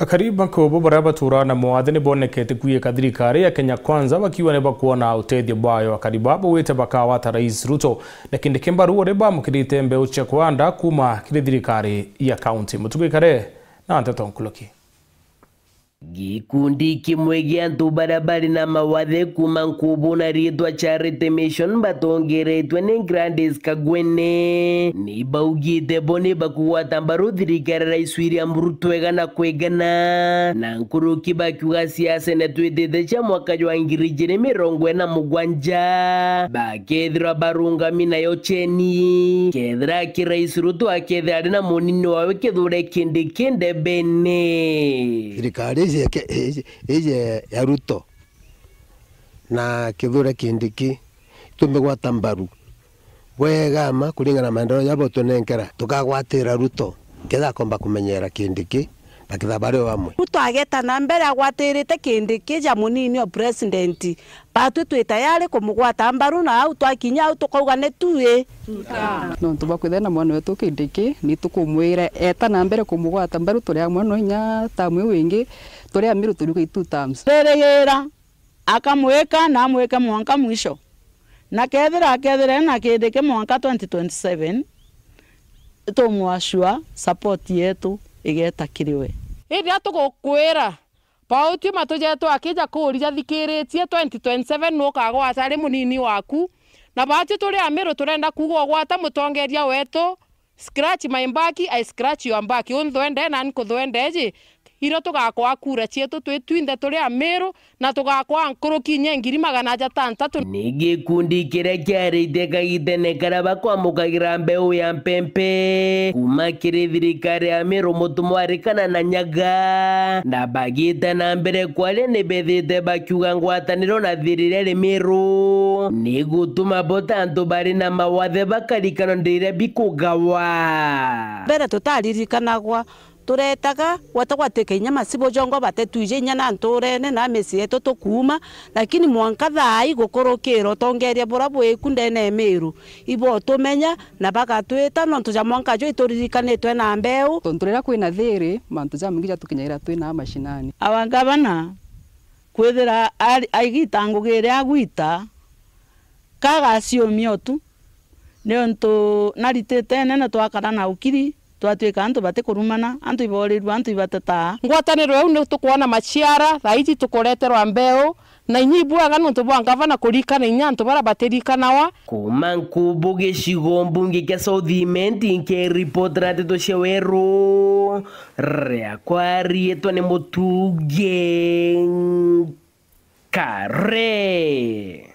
Karibu Nkobo baraba tura na mwathani bonekete kuyeka thirikari ya Kenya Kwanza wakiwa neba kuona utethio bayo akaribaba wete bakawata Rais Ruto na kinde kimbaru reba mukirite mbeu cha kwanda kuma kire thirikari ya county mutugikare na nteto nkuloki. Gikundi kimwe gya antu barabari na mawathe kuma Nkobo na ritwa Charity Mission batongeretwe ni Grandes Kagwene ni baugite bone bakuwata mbaru thirikari Rais William Ruto egana kwegana na nkuruki bakiuga siasa na twitete cha mwaka wa 2027 bakethira barungami nayo cheni kethira ki Rais Ruto akethira na munini wawe kethure kinde bene thirikari ije ya Ruto na kithure kindiki tumegwata mbaru wegama kuringana maendeleo yabo tunenkera tukagwatira Ruto ketha komba kumenyera kindiki bakitha bari bamwe Ruto ageta na mbere agwatirite kindiki ja munini o president batu twitayari kumugwata mbaru na au twakinya au tukauga ne tuwe no tubakwithena mwana wetu kindiki ni tukumwira eta na mbere kumugwata mbaru turia mwana nya tamwe wingi turia miru turi ku 2 terms reregera akamweka na amweka mwanka mwisho na kethira na kindiki mwanka 2027 tumwashua support yetu igeta kiriwe iria tugukwira pauti matujetu akija kurija thikiritie 2027 no kagwata ri munini waku na bati turi amiru turenda kugo gwata mutongeria wetu scratch my back I scratch your back unthwende na nkuthwendeji iro tugakwa kura cietu twitwinde turi amiru na tugakwa nkuruki nyengiri 663 ni gikundi kiria kiarite kagitene karaba kwamukagira mbeu ya mpempe kuma kiri thirikari ya Miru mutumwarikana na nyaga na bagite na mbere kwale ni bethite bakiuga ngwataniro na thirire Miru ni gutuma botantu bari na mawathe bakarikana ndire bikugawa mbere tutaririkanagwa turetaga watagwateka inyama sibo jongo batetuje nyana ntorene na mesi yetu tukuma lakini mwanka thai gukorokero tongeria bora bweku ndene Miru ibo tumenya na bagatwita no tuja mwanka jo itoririkanetwe na mbeu tonturira kwina thiri mantu ja mingi ja tukinyaira twina mashinani abangabana kwithira aigitangugire agwita kagacio miotu nionto naritete nene twakara na ukiri twatwika antu bate kurumana antu iborirwa antu ibatata ngwataniro eu ni tukuona machiara thaiji tukoreterwa mbeu na inyibuaga nuntu bwa ngavana kurikana inyantu bara batirikanawa kuma Nkobo gicigo mbunge kia Southiment nke report rateto sheweru rea kwarietwa ni mutuge kare.